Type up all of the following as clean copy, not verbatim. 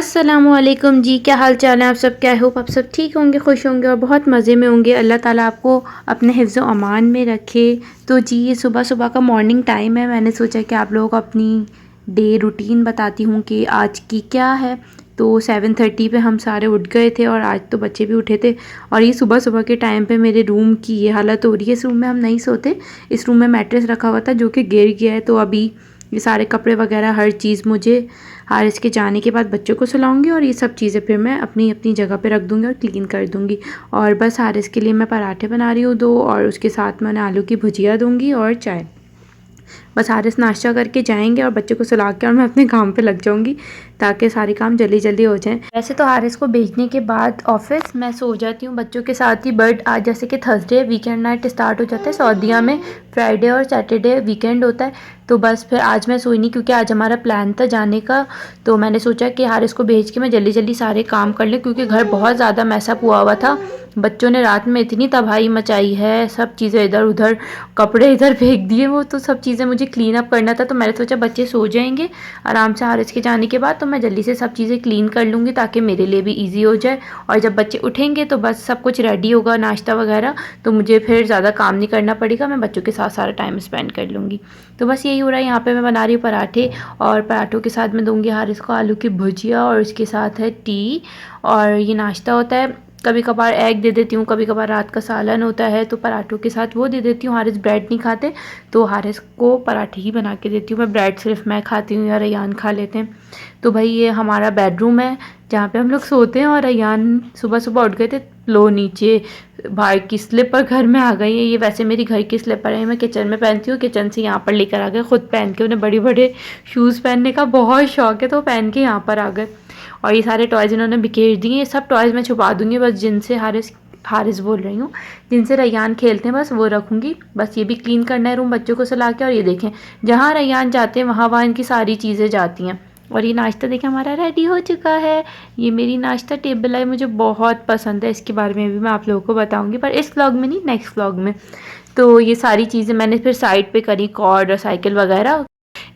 अस्सलामुअलैकुम जी, क्या हाल चाल है आप सब। क्या होप आप सब ठीक होंगे, खुश होंगे और बहुत मज़े में होंगे। अल्लाह ताला आपको अपने हिफ्ज़ व अमान में रखे। तो जी ये सुबह सुबह का मॉर्निंग टाइम है। मैंने सोचा कि आप लोगों को अपनी डे रूटीन बताती हूँ कि आज की क्या है। तो 7:30 पे हम सारे उठ गए थे और आज तो बच्चे भी उठे थे। और ये सुबह सुबह के टाइम पे मेरे रूम की ये हालत हो रही है। इस रूम में हम नहीं सोते, इस रूम में मैट्रेस रखा हुआ था जो कि गिर गया है। तो अभी ये सारे कपड़े वगैरह हर चीज़ मुझे हारिस के जाने के बाद बच्चों को सुलाऊंगी और ये सब चीज़ें फिर मैं अपनी अपनी जगह पे रख दूँगी और क्लीन कर दूँगी। और बस हारिस के लिए मैं पराठे बना रही हूँ 2 और उसके साथ मैंने आलू की भुजिया दूँगी और चाय। बस हारिस नाश्ता करके जाएंगे और बच्चों को सुला के और मैं अपने काम पे लग जाऊंगी ताकि सारे काम जल्दी जल्दी हो जाएं। वैसे तो हारिस को भेजने के बाद ऑफिस मैं सो जाती हूँ बच्चों के साथ ही, बट आज जैसे कि थर्सडे वीकेंड नाइट स्टार्ट हो जाता है सऊदीया में। फ्राइडे और सैटरडे वीकेंड होता है। तो बस फिर आज मैं सोई नहीं क्योंकि आज हमारा प्लान था जाने का। तो मैंने सोचा कि हारिस को भेज के मैं जल्दी जल्दी सारे काम कर लें क्योंकि घर बहुत ज़्यादा मैसअप हुआ था। बच्चों ने रात में इतनी तबाही मचाई है, सब चीज़ें इधर उधर, कपड़े इधर फेंक दिए, वो तो सब चीज़ें मुझे क्लीन अप करना था। तो मैंने सोचा बच्चे सो जाएंगे आराम से हारिस के जाने के बाद तो मैं जल्दी से सब चीज़ें क्लीन कर लूँगी ताकि मेरे लिए भी ईजी हो जाए। और जब बच्चे उठेंगे तो बस सब कुछ रेडी होगा, नाश्ता वगैरह, तो मुझे फिर ज़्यादा काम नहीं करना पड़ेगा, मैं बच्चों के साथ सारा टाइम स्पेंड कर लूँगी। तो बस यही हो रहा है। यहाँ पे मैं बना रही हूँ पराठे और पराठों के साथ मैं दूँगी हारिस को आलू की भुजिया और उसके साथ है टी। और ये नाश्ता होता है। कभी कभार एग दे देती हूँ, कभी कभार रात का सालन होता है तो पराठों के साथ वो दे देती हूँ। हारिस ब्रेड नहीं खाते तो हारिस को पराठे ही बना के देती हूँ मैं। ब्रेड सिर्फ मैं खाती हूँ या रैयान खा लेते हैं। तो भाई ये हमारा बेडरूम है जहाँ पे हम लोग सोते हैं। और रैयान सुबह सुबह उठ गए थे, लो नीचे भाई की स्लीपर घर में आ गई है। ये वैसे मेरी घर की स्लीपर है, मैं किचन में पहनती हूँ, किचन से यहाँ पर लेकर आ गए खुद पहन के। उन्हें बड़े बड़े शूज़ पहनने का बहुत शौक है तो वो पहन के यहाँ पर आ गए। और ये सारे टॉयज़ इन्होंने बिखेर दिए। ये सब टॉयज़ मैं छुपा दूँगी, बस जिनसे हारिस हारिस बोल रही हूँ, जिनसे रैयान खेलते हैं बस वो रखूँगी। बस ये भी क्लीन करना है रूम बच्चों को सुला के। और ये देखें जहाँ रैयान जाते हैं वहाँ वहाँ इनकी सारी चीज़ें जाती हैं। और ये नाश्ता देखें हमारा रेडी हो चुका है। ये मेरी नाश्ता टेबल है, मुझे बहुत पसंद है। इसके बारे में भी मैं आप लोगों को बताऊँगी पर इस व्लॉग में नहीं, नेक्स्ट व्लॉग में। तो ये सारी चीज़ें मैंने फिर साइड पे करी, कॉर्ड और साइकिल वगैरह।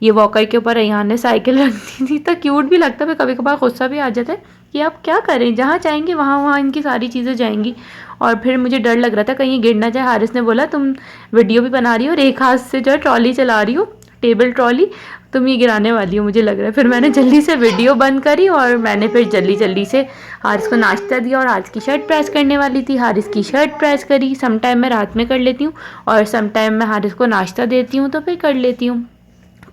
ये वॉकर के ऊपर रेहान ने साइकिल रख दी थी तो क्यूट भी लगता है, पर कभी कभार गुस्सा भी आ जाता है कि आप क्या करें, जहाँ चाहेंगे वहाँ वहाँ इनकी सारी चीज़ें जाएंगी। और फिर मुझे डर लग रहा था कहीं गिर ना जाए। हारिस ने बोला तुम वीडियो भी बना रही हो और एक हाथ से जो है ट्रॉली चला रही हो, टेबल ट्रॉली, तुम ये गिराने वाली हो मुझे लग रहा है। फिर मैंने जल्दी से वीडियो बंद करी और मैंने फिर जल्दी जल्दी से हारिस को नाश्ता दिया। और हारिस की शर्ट प्रेस करने वाली थी, हारिस की शर्ट प्रेस करी। सम टाइम मैं रात में कर लेती हूँ और सम टाइम मैं हारिस को नाश्ता देती हूँ तो फिर कर लेती हूँ।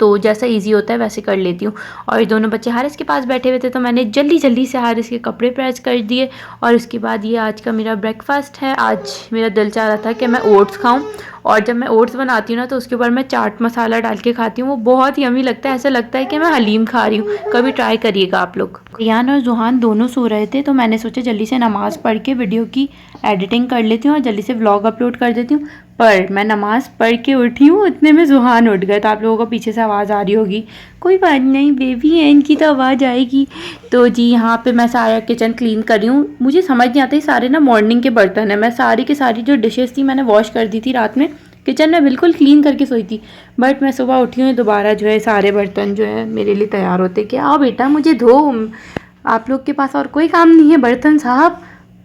तो जैसा इजी होता है वैसे कर लेती हूँ। और ये दोनों बच्चे हारिस के पास बैठे हुए थे तो मैंने जल्दी जल्दी से हारिस के कपड़े प्रेस कर दिए। और उसके बाद ये आज का मेरा ब्रेकफास्ट है। आज मेरा दिल चाह रहा था कि मैं ओट्स खाऊं और जब मैं ओट्स बनाती हूँ ना तो उसके ऊपर मैं चाट मसाला डाल के खाती हूँ, वो बहुत यमी लगता है, ऐसा लगता है कि मैं हलीम खा रही हूँ। कभी ट्राई करिएगा आप लोग। रियान और जुहान दोनों सो रहे थे तो मैंने सोचा जल्दी से नमाज़ पढ़ के वीडियो की एडिटिंग कर लेती हूँ और जल्दी से व्लॉग अपलोड कर देती हूँ। पर मैं नमाज़ पढ़ के उठी हूँ उतने में जुहान उठ गए, तो आप लोगों को पीछे से आवाज़ आ रही होगी। कोई बात नहीं, बेबी है, इनकी तो आवाज़ आएगी। तो जी यहाँ पे मैं सारा किचन क्लीन कर रही हूँ। मुझे समझ नहीं आता, ये सारे ना मॉर्निंग के बर्तन है। मैं सारी की सारी जो डिशेस थी मैंने वॉश कर दी थी रात में, किचन में बिल्कुल क्लीन करके सोई थी। बट मैं सुबह उठी हूँ दोबारा जो है सारे बर्तन जो है मेरे लिए तैयार होते कि आओ बेटा मुझे धो, आप लोग के पास और कोई काम नहीं है, बर्तन साहब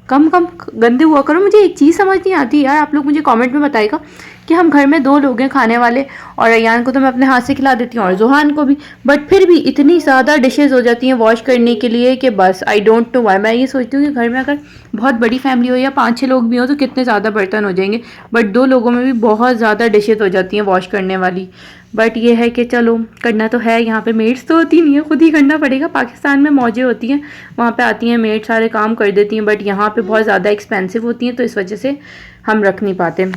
कम कम गंदे हुआ करो। मुझे एक चीज़ समझ नहीं आती यार, आप लोग मुझे कमेंट में बताइएगा कि हम घर में 2 लोग हैं खाने वाले और रैयान को तो मैं अपने हाथ से खिला देती हूँ और जुहान को भी, बट फिर भी इतनी ज़्यादा डिशेस हो जाती हैं वॉश करने के लिए कि बस आई डोंट नो व्हाई। मैं ये सोचती हूँ कि घर में अगर बहुत बड़ी फैमिली हो या 5-6 लोग भी हो तो कितने ज़्यादा बर्तन हो जाएंगे, बट 2 लोगों में भी बहुत ज़्यादा डिशेज हो जाती हैं वॉश करने वाली। बट ये है कि चलो करना तो है। यहाँ पे मेड्स तो होती नहीं है, खुद ही करना पड़ेगा। पाकिस्तान में मौजें होती हैं, वहाँ पे आती हैं मेड, सारे काम कर देती हैं, बट यहाँ पे बहुत ज़्यादा एक्सपेंसिव होती हैं तो इस वजह से हम रख नहीं पाते।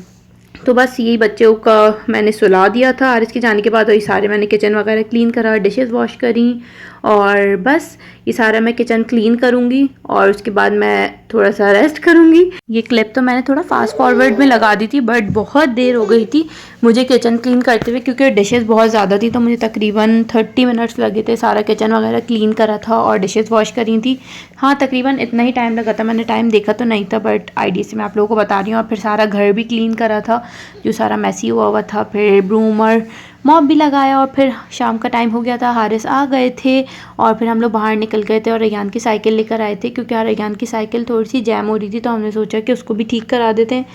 तो बस यही बच्चों का मैंने सुला दिया था और इसके जाने के बाद वही सारे मैंने किचन वगैरह क्लीन करा, डिशेस वॉश करी और बस ये सारा मैं किचन क्लीन करूँगी और उसके बाद मैं थोड़ा सा रेस्ट करूँगी। ये क्लिप तो मैंने थोड़ा फास्ट फॉरवर्ड में लगा दी थी बट बहुत देर हो गई थी मुझे किचन क्लीन करते हुए क्योंकि डिशेस बहुत ज़्यादा थी, तो मुझे तकरीबन 30 मिनट्स लगे थे। सारा किचन वगैरह क्लीन करा था और डिशेस वॉश करी थी। हाँ तकरीबन इतना ही टाइम लगा था, मैंने टाइम देखा तो नहीं था बट आईडी से मैं आप लोगों को बता रही हूँ। और फिर सारा घर भी क्लीन करा था जो सारा मैसी हुआ हुआ था। फिर ब्रूमर मॉप भी लगाया और फिर शाम का टाइम हो गया था, हारिस आ गए थे और फिर हम लोग बाहर निकल गए थे और रेयान की साइकिल लेकर आए थे क्योंकि रेयान की साइकिल थोड़ी सी जैम हो रही थी, तो हमने सोचा कि उसको भी ठीक करा देते हैं।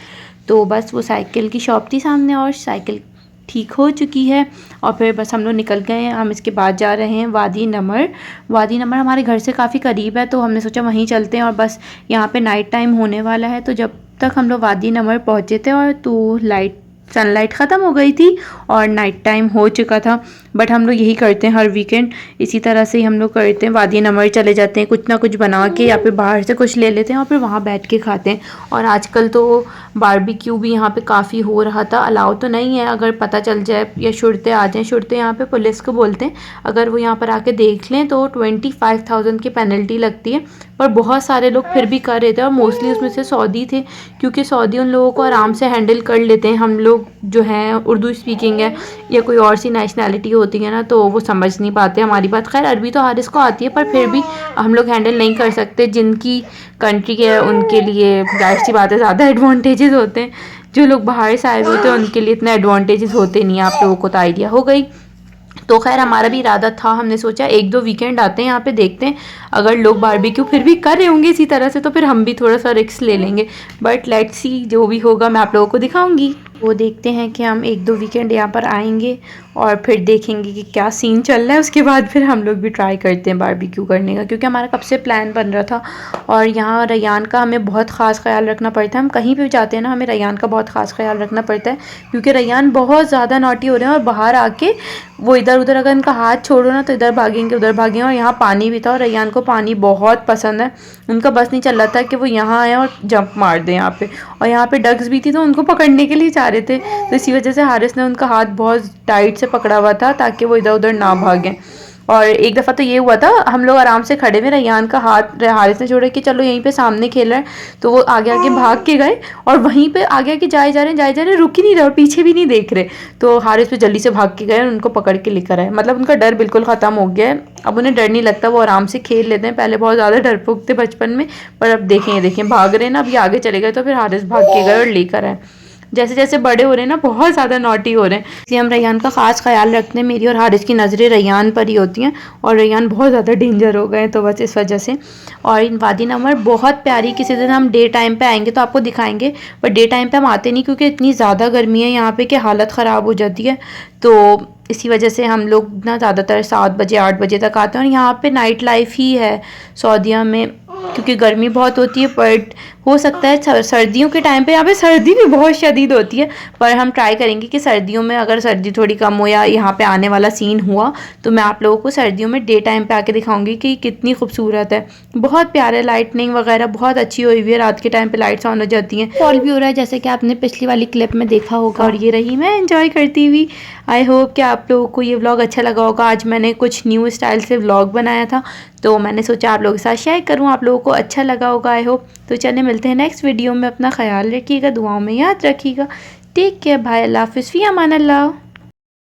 तो बस वो साइकिल की शॉप थी सामने और साइकिल ठीक हो चुकी है और फिर बस हम लोग निकल गए हैं। हम इसके बाद जा रहे हैं वादी नमर। वादी नमर हमारे घर से काफ़ी करीब है, तो हमने सोचा वहीं चलते हैं और बस यहाँ पे नाइट टाइम होने वाला है। तो जब तक हम लोग वादी नमर पहुँचे थे और तो सनलाइट ख़त्म हो गई थी और नाइट टाइम हो चुका था। बट हम लोग यही करते हैं हर वीकेंड, इसी तरह से ही हम लोग करते हैं। वादी नमर चले जाते हैं, कुछ ना कुछ बना के या फिर बाहर से कुछ ले लेते हैं और फिर वहाँ बैठ के खाते हैं। और आजकल तो बारबेक्यू भी यहाँ पे काफ़ी हो रहा था। अलाउ तो नहीं है, अगर पता चल जाए या शुरते आ जाएँ, शुरते यहाँ पे पुलिस को बोलते हैं, अगर वो यहाँ पर आके देख लें तो 25,000 की पेनल्टी लगती है। पर बहुत सारे लोग फिर भी कर रहे थे और मोस्टली उसमें से सऊदी थे, क्योंकि सऊदी उन लोगों को आराम से हैंडल कर लेते हैं। हम लोग जो हैं उर्दू स्पीकिंग है या कोई और सी नेशनैलिटी होती है ना, तो वो समझ नहीं पाते हमारी बात। खैर अरबी तो हारिस को आती है, पर फिर भी हम लोग हैंडल नहीं कर सकते। जिनकी कंट्री है उनके लिए जाहिर सी बात है ज़्यादा एडवांटेजेस होते हैं, जो लोग बाहर से आए हुए होते हैं उनके लिए इतने एडवांटेजेस होते नहीं हैं। आप लोगों को तो आइडिया हो गई। तो खैर हमारा भी इरादा था, हमने सोचा 1-2 वीकेंड आते हैं यहाँ पे, देखते हैं अगर लोग बारबेक्यू फिर भी कर रहे होंगे इसी तरह से तो फिर हम भी थोड़ा सा रिस्क ले लेंगे। बट लेट्स सी, जो भी होगा मैं आप लोगों को दिखाऊंगी। वो देखते हैं कि हम 1-2 वीकेंड यहाँ पर आएंगे और फिर देखेंगे कि क्या सीन चल रहा है। उसके बाद फिर हम लोग भी ट्राई करते हैं बारबेक्यू करने का, क्योंकि हमारा कब से प्लान बन रहा था। और यहाँ रेयान का हमें बहुत ख़ास ख्याल रखना पड़ता है। हम कहीं भी जाते हैं ना, हमें रेयान का बहुत ख़ास ख्याल रखना पड़ता है, क्योंकि रेयान बहुत ज़्यादा नॉटी हो रहे हैं और बाहर आके वो इधर उधर अगर इनका हाथ छोड़ो ना तो इधर भागेंगे उधर भागेंगे। और यहाँ पानी भी था और रेयान को पानी बहुत पसंद है, उनका बस नहीं चल रहा था कि वो यहाँ आए और जंप मार दें यहाँ पे। और यहाँ पे डग्स भी थी तो उनको पकड़ने के लिए चाह रहे थे, तो इसी वजह से हारिस ने उनका हाथ बहुत टाइट से पकड़ा हुआ था ताकि वो इधर उधर ना भागें। और एक दफ़ा तो ये हुआ था, हम लोग आराम से खड़े में, रेयान का हाथ हारिस ने छोड़ा कि चलो यहीं पे सामने खेल रहे हैं, तो वो आगे आगे भाग के गए और वहीं पे आगे आगे जाए जा रहे हैं, रुक ही नहीं रहे और पीछे भी नहीं देख रहे। तो हारिस पे जल्दी से भाग के गए और उनको पकड़ के लेकर आए। मतलब उनका डर बिल्कुल ख़त्म हो गया है, अब उन्हें डर नहीं लगता, वो आराम से खेल लेते हैं। पहले बहुत ज़्यादा डरपोक थे बचपन में, पर अब देखें भाग रहे हैं ना, अभी आगे चले गए तो फिर हारिस भाग के गए और लेकर आए। जैसे जैसे बड़े हो रहे हैं ना, बहुत ज़्यादा नॉटी हो रहे हैं, इसलिए हम रेयान का ख़ास ख्याल रखते हैं। मेरी और हारिस की नज़रें रेयान पर ही होती हैं और रेयान बहुत ज़्यादा डेंजर हो गए हैं, तो बस इस वजह से। और इन वादी नमर बहुत प्यारी, किसी दिन हम डे टाइम पे आएंगे तो आपको दिखाएंगे, पर डे टाइम पे हम आते नहीं क्योंकि इतनी ज़्यादा गर्मी है यहाँ पे कि हालत ख़राब हो जाती है। तो इसी वजह से हम लोग ना ज़्यादातर 7 बजे 8 बजे तक आते हैं। और यहाँ पे नाइट लाइफ ही है सऊदीया में, क्योंकि गर्मी बहुत होती है। बट हो सकता है सर्दियों के टाइम पे, यहाँ पे सर्दी भी बहुत शदीद होती है, पर हम ट्राई करेंगे कि सर्दियों में अगर सर्दी थोड़ी कम हो या यहाँ पे आने वाला सीन हुआ तो मैं आप लोगों को सर्दियों में डे टाइम पे आके दिखाऊंगी कि कितनी खूबसूरत है। बहुत प्यारे, लाइटनिंग वगैरह बहुत अच्छी हुई हुई है, रात के टाइम पे लाइट्स ऑन हो जाती हैं, फॉल भी हो रहा है जैसे कि आपने पिछली वाली क्लिप में देखा होगा। और ये रही मैं एंजॉय करती हुई। आई होप कि आप लोगों को ये व्लॉग अच्छा लगा होगा। आज मैंने कुछ न्यू स्टाइल से व्लॉग बनाया था, तो मैंने सोचा आप लोगों के साथ शेयर करूँ, आप लोगों को अच्छा लगा होगा आई होप। तो चलिए मिलते हैं नेक्स्ट वीडियो में, अपना ख्याल रखिएगा, दुआओं में याद रखिएगा। टेक केयर, बाय, अल्लाह हाफ़िज़, फ़ी अमान अल्लाह।